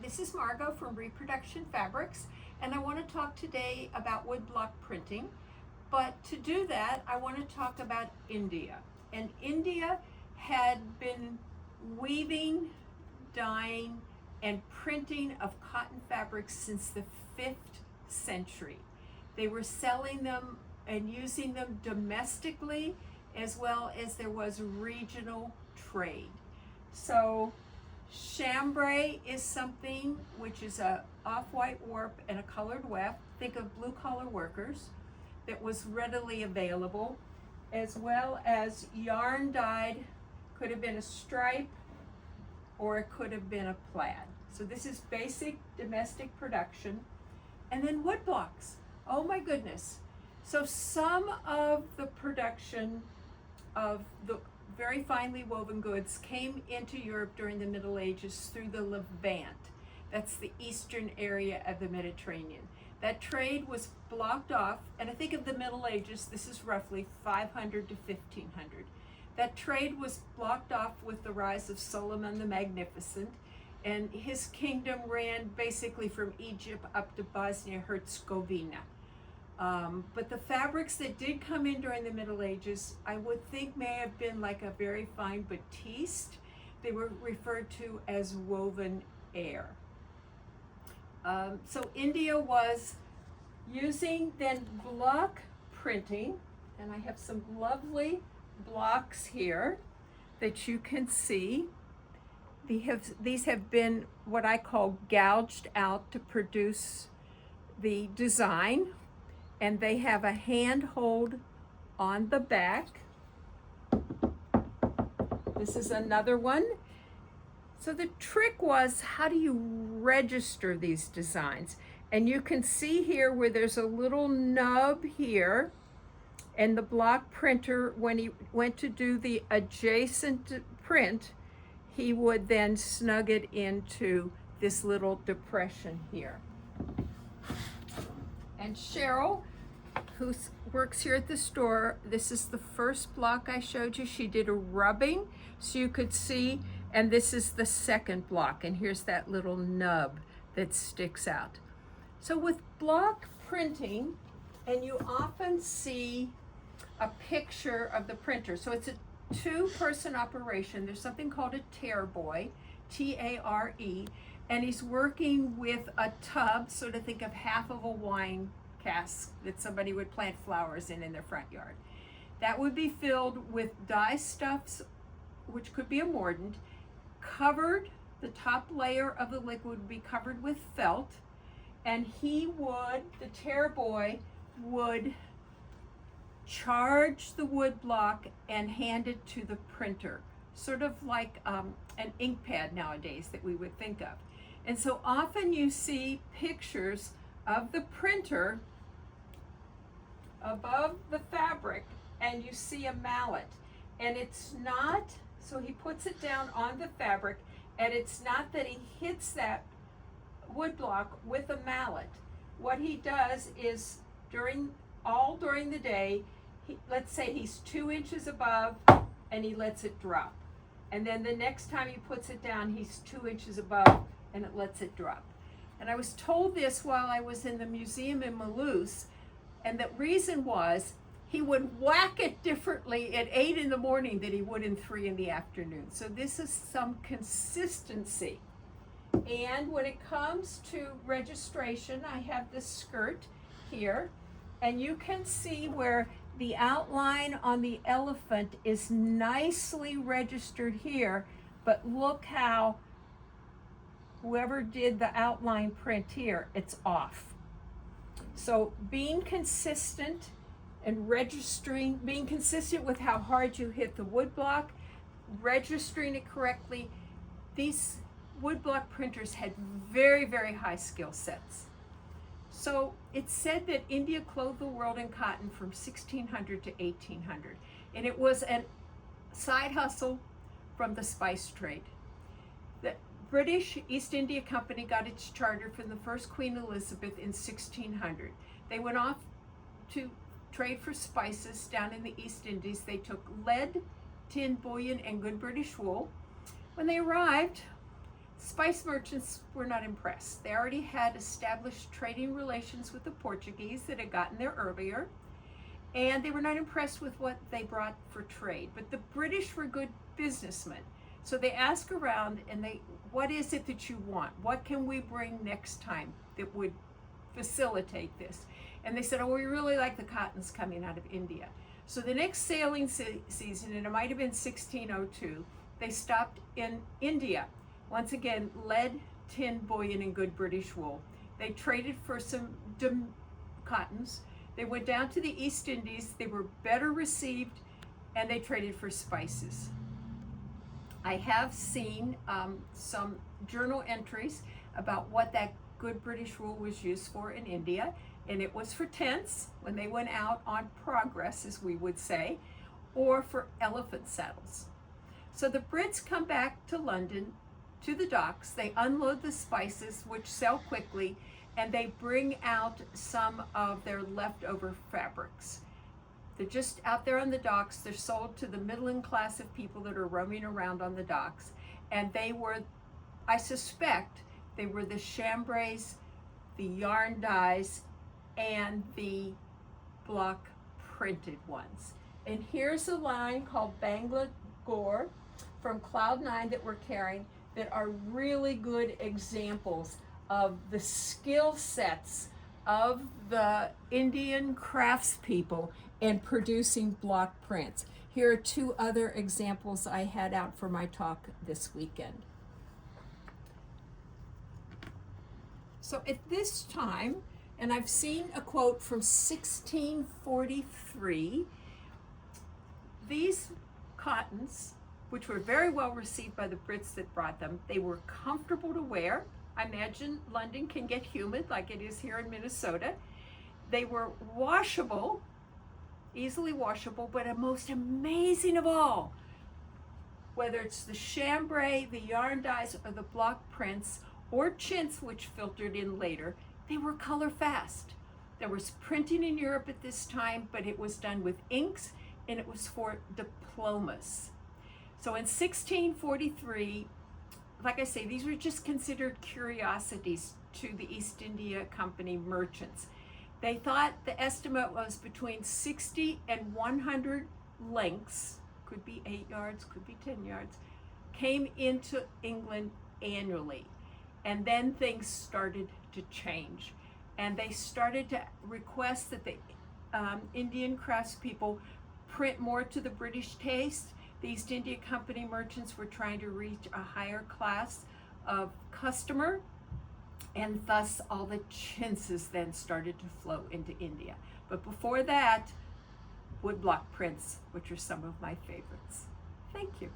This is Margo from Reproduction Fabrics, and I want to talk today about woodblock printing. But to do that, I want to talk about India. And India had been weaving, dyeing, and printing of cotton fabrics since the 5th century. They were selling them and using them domestically, as well as there was regional trade. So chambray is something which is a off-white warp and a colored weft. Think of blue-collar workers, that was readily available, as well as yarn dyed. Could have been a stripe or it could have been a plaid. So this is basic domestic production. And then wood blocks. Oh my goodness. So some of the production of the very finely woven goods came into Europe during the Middle Ages through the Levant. That's the eastern area of the Mediterranean. That trade was blocked off, and I think of the Middle Ages, this is roughly 500 to 1500. That trade was blocked off with the rise of Solomon the Magnificent, and his kingdom ran basically from Egypt up to Bosnia-Herzegovina. But the fabrics that did come in during the Middle Ages, I would think may have been like a very fine batiste. They were referred to as woven air. So India was using then block printing, and I have some lovely blocks here that you can see. These have been what I call gouged out to produce the design, and they have a handhold on the back. This is another one. So the trick was, how do you register these designs? And you can see here where there's a little nub here, and the block printer, when he went to do the adjacent print, he would then snug it into this little depression here. And Cheryl, who works here at the store, this is the first block I showed you. She did a rubbing so you could see, and this is the second block, and here's that little nub that sticks out. So with block printing, and you often see a picture of the printer. So it's a two-person operation. There's something called a tare boy, T-A-R-E, and he's working with a tub, so to think of half of a wine cask that somebody would plant flowers in their front yard. That would be filled with dye stuffs, which could be a mordant, covered, the top layer of the liquid would be covered with felt, and he would, the tare boy, would charge the wood block and hand it to the printer, sort of like an ink pad nowadays that we would think of. And so often you see pictures of the printer above the fabric, and you see a mallet, and it's not, so he puts it down on the fabric, and it's not that he hits that wood block with a mallet. What he does is during the day, let's say he's 2 inches above, and he lets it drop. And then the next time he puts it down, he's 2 inches above, and it lets it drop. And I was told this while I was in the museum in Malouse, and the reason was he would whack it differently at 8 in the morning than he would in 3 in the afternoon. So this is some consistency. And when it comes to registration, I have this skirt here, and you can see where the outline on the elephant is nicely registered here, but look how whoever did the outline print here, it's off. So being consistent and registering, being consistent with how hard you hit the wood block, registering it correctly, these woodblock printers had very, very high skill sets. So it's said that India clothed the world in cotton from 1600 to 1800, and it was a side hustle from the spice trade. The British East India Company got its charter from the first Queen Elizabeth in 1600. They went off to trade for spices down in the East Indies. They took lead, tin, bullion, and good British wool. When they arrived, spice merchants were not impressed. They already had established trading relations with the Portuguese that had gotten there earlier, and they were not impressed with what they brought for trade. But the British were good businessmen. So they asked around and what is it that you want? What can we bring next time that would facilitate this? And they said, oh, we really like the cottons coming out of India. So the next sailing season, and it might have been 1602, they stopped in India. Once again, lead, tin, bullion, and good British wool. They traded for some cottons. They went down to the East Indies. They were better received, and they traded for spices. I have seen some journal entries about what that good British wool was used for in India, and it was for tents when they went out on progress, as we would say, or for elephant saddles. So the Brits come back to London, to the docks. They unload the spices, which sell quickly, and they bring out some of their leftover fabrics. They're just out there on the docks. They're sold to the middling class of people that are roaming around on the docks. And they were, I suspect, they were the chambrays, the yarn dyes, and the block printed ones. And here's a line called Bangalore from Cloud9 that we're carrying that are really good examples of the skill sets of the Indian craftspeople in producing block prints. Here are two other examples I had out for my talk this weekend. So at this time, and I've seen a quote from 1643, these cottons, which were very well received by the Brits that brought them, they were comfortable to wear. I imagine London can get humid like it is here in Minnesota. They were washable, easily washable, but most amazing of all, whether it's the chambray, the yarn dyes, or the block prints, or chintz, which filtered in later, they were color fast. There was printing in Europe at this time, but it was done with inks, and it was for diplomas. So in 1643, like I say, these were just considered curiosities to the East India Company merchants. They thought the estimate was between 60 and 100 lengths, could be 8 yards, could be 10 yards, came into England annually. And then things started to change. And they started to request that the Indian craftspeople print more to the British taste. The East India Company merchants were trying to reach a higher class of customer, and thus all the chintzes then started to flow into India. But before that, woodblock prints, which are some of my favorites. Thank you.